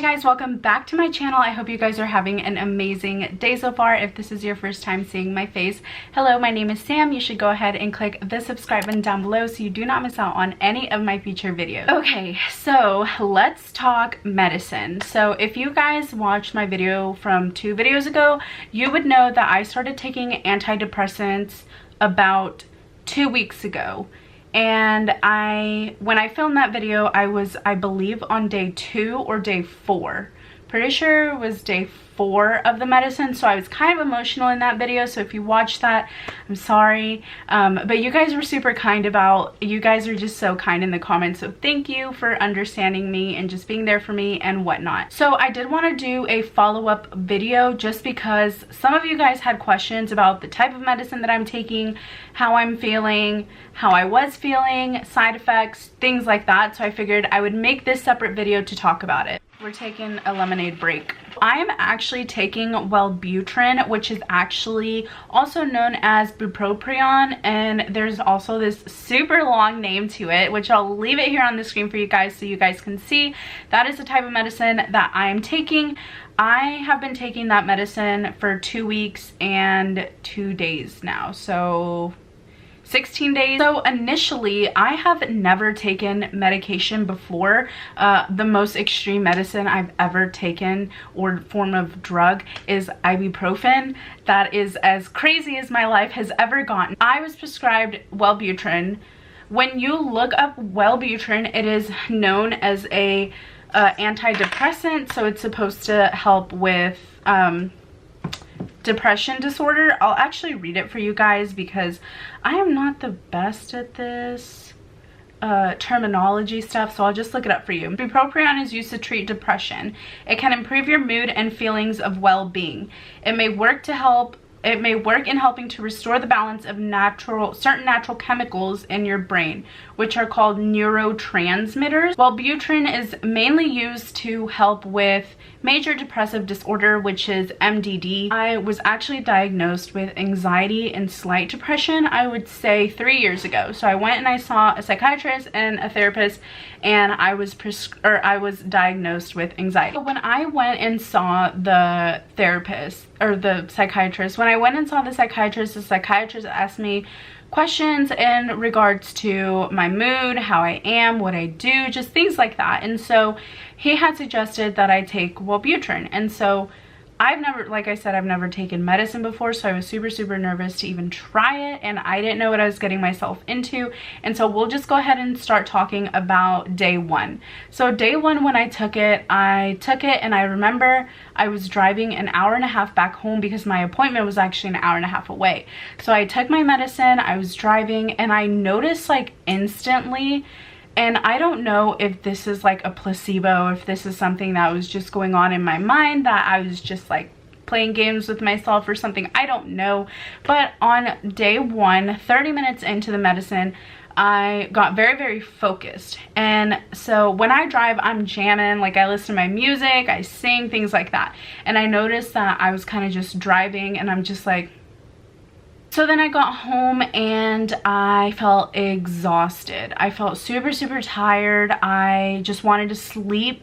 guys, welcome back to my channel. I hope you guys are having an amazing day so far. If this is your first time seeing my face, hello, my name is Sam. You should go ahead and click the subscribe button down below so you do not miss out on any of my future videos. Okay, so let's talk medicine. So if you guys watched my video from 2 videos ago, you would know that I started taking antidepressants about 2 weeks ago. And when I filmed that video, I was, I believe, on day 2 or day 4. Pretty sure it was day 4 of the medicine, so I was kind of emotional in that video. So if you watched that, I'm sorry. But you guys were super kind you guys are just so kind in the comments. So thank you for understanding me and just being there for me and whatnot. So I did want to do a follow-up video just because some of you guys had questions about the type of medicine that I'm taking, how I'm feeling, how I was feeling, side effects, things like that. So I figured I would make this separate video to talk about it. We're taking a lemonade break. I am actually taking Wellbutrin, which is actually also known as budeprion, and there's also this super long name to it, which I'll leave it here on the screen for you guys so you guys can see. That is the type of medicine that I am taking. I have been taking that medicine for 2 weeks and 2 days now, so 16 days. So initially, I have never taken medication before. The most extreme medicine I've ever taken or form of drug is ibuprofen. That is as crazy as my life has ever gotten. I was prescribed Wellbutrin. When you look up Wellbutrin, it is known as a antidepressant, so it's supposed to help with depression disorder. I'll actually read it for you guys because I am not the best at this terminology stuff, so I'll just look it up for you. Budeprion is used to treat depression. It can improve your mood and feelings of well-being. It may work in helping to restore the balance of certain natural chemicals in your brain, which are called neurotransmitters. Wellbutrin is mainly used to help with major depressive disorder, which is MDD. I was actually diagnosed with anxiety and slight depression, I would say 3 years ago. So I went and I saw a psychiatrist and a therapist, and I was diagnosed with anxiety. So when I went and saw the therapist or the psychiatrist, the psychiatrist asked me questions in regards to my mood, how I am, what I do, just things like that. And so he had suggested that I take Wellbutrin. And so like I said, I've never taken medicine before, so I was super nervous to even try it, and I didn't know what I was getting myself into. And so we'll just go ahead and start talking about day 1. So day 1, when I took it, and I remember I was driving an hour and a half back home because my appointment was actually an hour and a half away. So I took my medicine, I was driving, and I noticed like instantly, and I don't know if this is like a placebo, if this is something that was just going on in my mind, that I was just like playing games with myself or something, I don't know. But on day 1, 30 minutes into the medicine, I got very focused. And so when I drive, I'm jamming, like I listen to my music, I sing, things like that. And I noticed that I was kind of just driving and I'm just like. So then I got home and I felt exhausted. I felt super tired. I just wanted to sleep.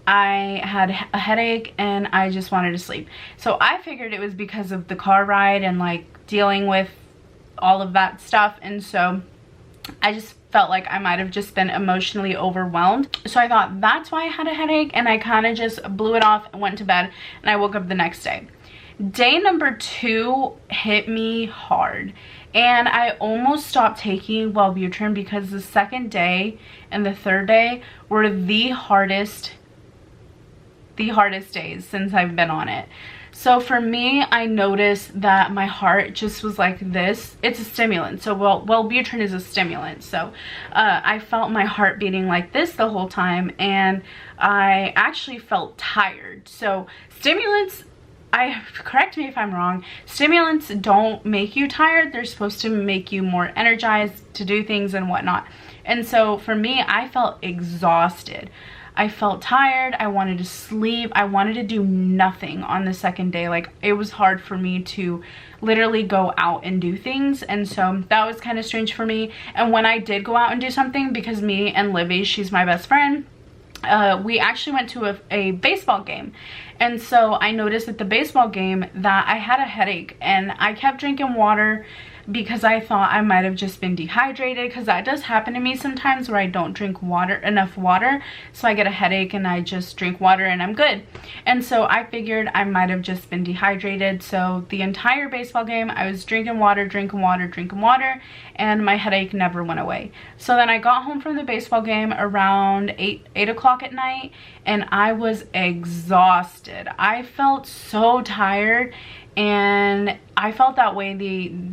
I had a headache and I just wanted to sleep. So I figured it was because of the car ride and like dealing with all of that stuff. And so I just felt like I might have just been emotionally overwhelmed. So I thought that's why I had a headache, and I kind of just blew it off and went to bed, and I woke up the next day. Day number 2 hit me hard, and I almost stopped taking Wellbutrin because the second day and the third day were the hardest days since I've been on it. So for me, I noticed that my heart just was like this. It's a stimulant, so Wellbutrin is a stimulant. So I felt my heart beating like this the whole time, and I actually felt tired. So stimulants, correct me if I'm wrong, stimulants don't make you tired. They're supposed to make you more energized to do things and whatnot. And so for me, I felt exhausted. I felt tired. I wanted to sleep. I wanted to do nothing on the second day. Like, it was hard for me to literally go out and do things. And so that was kind of strange for me. And when I did go out and do something, because me and Livy, she's my best friend, we actually went to a baseball game. And so I noticed at the baseball game that I had a headache, and I kept drinking water because I thought I might have just been dehydrated, because that does happen to me sometimes where I don't drink enough water, so I get a headache and I just drink water and I'm good. And so I figured I might have just been dehydrated. So the entire baseball game I was drinking water, and my headache never went away. So then I got home from the baseball game around 8 o'clock at night, and I was exhausted. I felt so tired, and I felt that way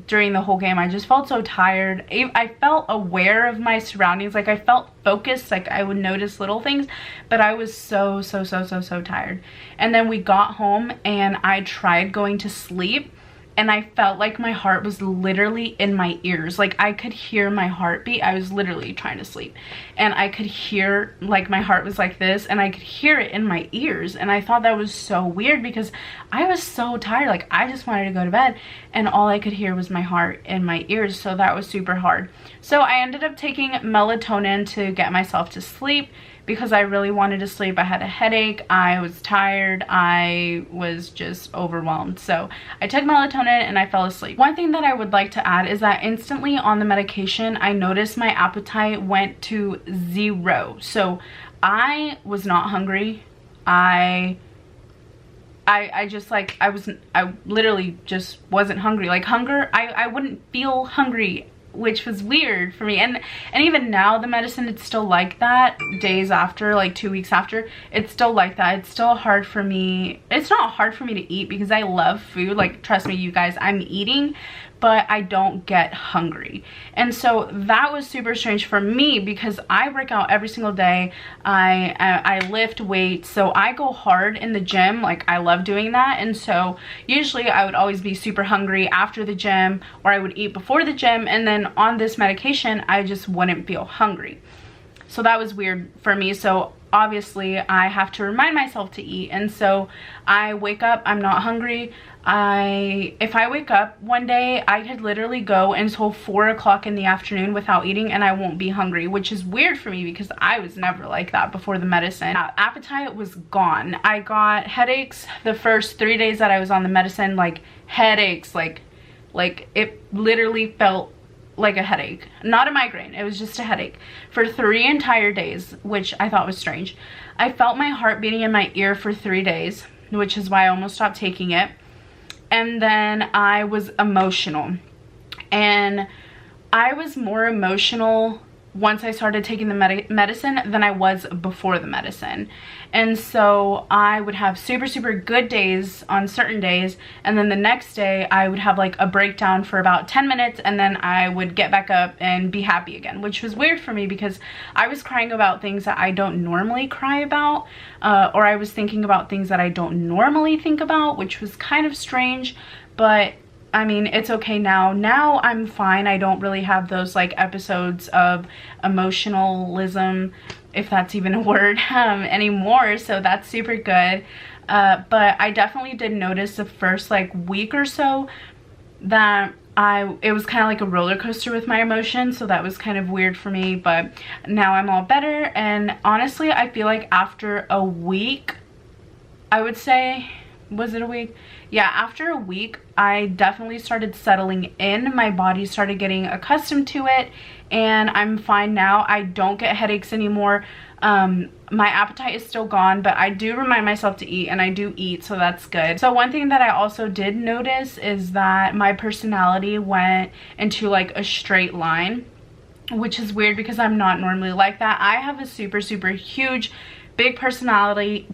during the whole game. I just felt so tired. I felt aware of my surroundings, like I felt focused, like I would notice little things, but I was so tired. And then we got home and I tried going to sleep, and I felt like my heart was literally in my ears. Like I could hear my heartbeat. I was literally trying to sleep, and I could hear, like, my heart was like this, and I could hear it in my ears. And I thought that was so weird because I was so tired. Like I just wanted to go to bed, and all I could hear was my heart in my ears. So that was super hard. So I ended up taking melatonin to get myself to sleep because I really wanted to sleep. I had a headache, I was tired, I was just overwhelmed. So I took melatonin and I fell asleep. One thing that I would like to add is that instantly on the medication, I noticed my appetite went to 0. So I was not hungry. I literally just wasn't hungry. Like hunger, I wouldn't feel hungry, which was weird for me. And even now the medicine, it's still like that days after, like 2 weeks after, it's still like that. It's still hard for me. It's not hard for me to eat because I love food. Like, trust me, you guys, I'm eating, but I don't get hungry. And so that was super strange for me because I work out every single day. I lift weights, so I go hard in the gym. Like, I love doing that. And so usually I would always be super hungry after the gym, or I would eat before the gym, and then on this medication I just wouldn't feel hungry. So that was weird for me. So obviously I have to remind myself to eat. And so I wake up, I'm not hungry. If I wake up one day, I could literally go until 4 o'clock in the afternoon without eating and I won't be hungry, which is weird for me because I was never like that before the medicine. Appetite was gone. I got headaches the first 3 days that I was on the medicine, like headaches, like it literally felt like a headache, not a migraine. It was just a headache for 3 entire days, which I thought was strange. I felt my heart beating in my ear for 3 days, which is why I almost stopped taking it. And then I was emotional, and I was more emotional once I started taking the medicine than I was before the medicine. And so I would have super good days on certain days, and then the next day I would have like a breakdown for about 10 minutes, and then I would get back up and be happy again, which was weird for me because I was crying about things that I don't normally cry about, or I was thinking about things that I don't normally think about, which was kind of strange. But I mean, it's okay now. Now I'm fine. I don't really have those like episodes of emotionalism, if that's even a word, anymore. So that's super good. But I definitely did notice the first like week or so that it was kind of like a roller coaster with my emotions. So that was kind of weird for me, but now I'm all better. And honestly, I feel like after a week, I would say, was it a week? Yeah, after a week, I definitely started settling in. My body started getting accustomed to it, and I'm fine now. I don't get headaches anymore. My appetite is still gone, but I do remind myself to eat, and I do eat, so that's good. So one thing that I also did notice is that my personality went into like a straight line, which is weird because I'm not normally like that. I have a super huge big personality.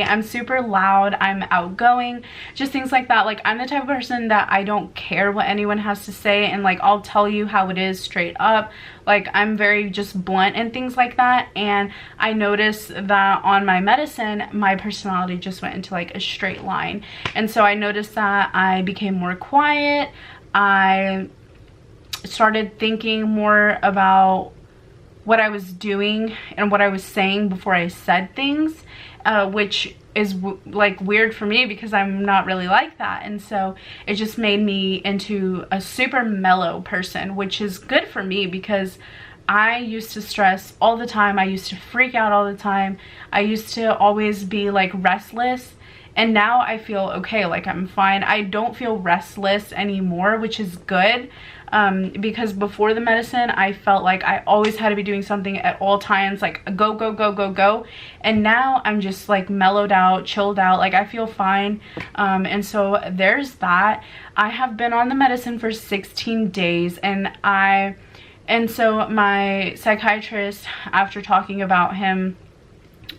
I'm super loud, I'm outgoing, just things like that. Like, I'm the type of person that I don't care what anyone has to say, and like, I'll tell you how it is straight up. Like, I'm very just blunt and things like that. And I noticed that on my medicine, my personality just went into like a straight line. And so I noticed that I became more quiet. I started thinking more about what I was doing and what I was saying before I said things, which is like weird for me because I'm not really like that. And so it just made me into a super mellow person, which is good for me because I used to stress all the time. I used to freak out all the time. I used to always be like restless. And now I feel okay, like I'm fine. I don't feel restless anymore, which is good. Because before the medicine, I felt like I always had to be doing something at all times, like go, go, go, go, go. And now I'm just like mellowed out, chilled out, like I feel fine. And so there's that. I have been on the medicine for 16 days and so my psychiatrist, after talking about him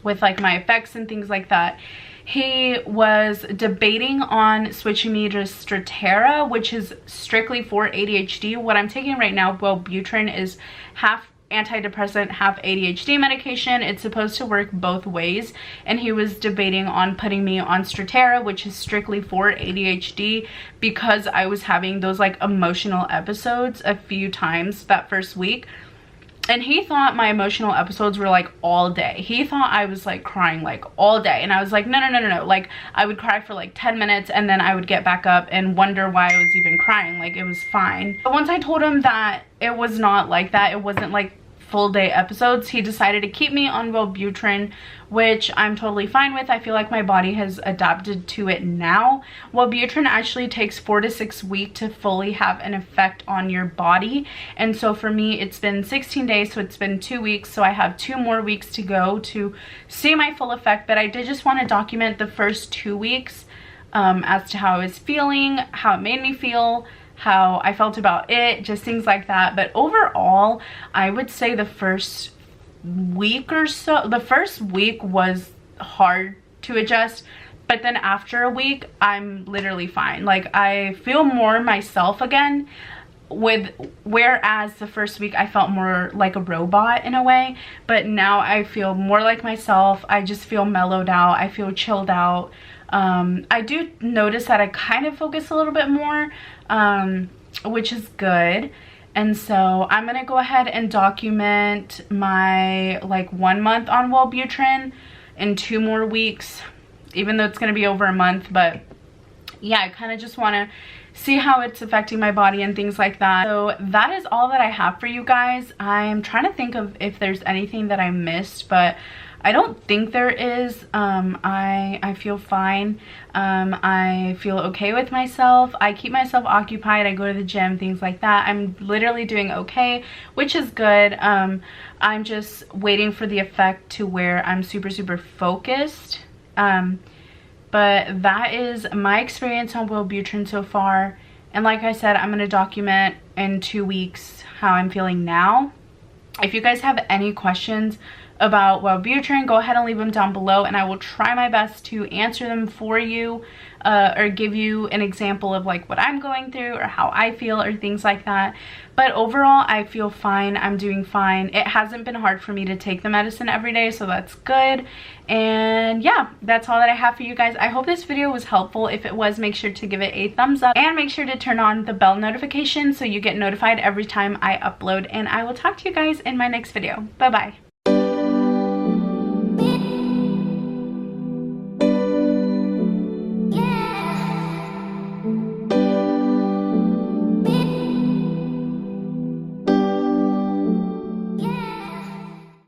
with like my effects and things like that, he was debating on switching me to Strattera, which is strictly for ADHD. What I'm taking right now, Wellbutrin, is half antidepressant, half ADHD medication. It's supposed to work both ways, and he was debating on putting me on Strattera, which is strictly for ADHD, because I was having those like emotional episodes a few times that first week. And he thought my emotional episodes were like all day. He thought I was like crying like all day. And I was like, no, no, no, no, no. Like I would cry for like 10 minutes and then I would get back up and wonder why I was even crying. Like it was fine. But once I told him that it was not like that, it wasn't like full day episodes, he decided to keep me on Wellbutrin, which I'm totally fine with. I feel like my body has adapted to it now. Wellbutrin actually takes 4 to 6 weeks to fully have an effect on your body, and so for me it's been 16 days, so it's been 2 weeks, so I have 2 more weeks to go to see my full effect. But I did just want to document the first 2 weeks as to how I was feeling, how it made me feel, how I felt about it, just things like that. But overall, I would say the first week or so, the first week was hard to adjust, but then after a week, I'm literally fine. Like I feel more myself again, whereas the first week I felt more like a robot in a way, but now I feel more like myself. I just feel mellowed out. I feel chilled out. I do notice that I kind of focus a little bit more, which is good. And so I'm gonna go ahead and document my like 1 month on Wellbutrin in 2 more weeks, even though it's gonna be over a month. But yeah, I kind of just want to see how it's affecting my body and things like that. So that is all that I have for you guys. I'm trying to think of if there's anything that I missed, but I don't think there is. I feel fine. I feel okay with myself. I keep myself occupied. I go to the gym, things like that. I'm literally doing okay, which is good. I'm just waiting for the effect to where I'm super, super focused. But that is my experience on Wellbutrin so far. And like I said, I'm going to document in 2 weeks how I'm feeling now. If you guys have any questions about Wellbutrin, go ahead and leave them down below, and I will try my best to answer them for you, or give you an example of like what I'm going through or how I feel or things like that. But overall, I feel fine. I'm doing fine. It hasn't been hard for me to take the medicine every day, so that's good. And yeah, that's all that I have for you guys. I hope this video was helpful. If it was, make sure to give it a thumbs up and make sure to turn on the bell notification so you get notified every time I upload. And I will talk to you guys in my next video. Bye bye.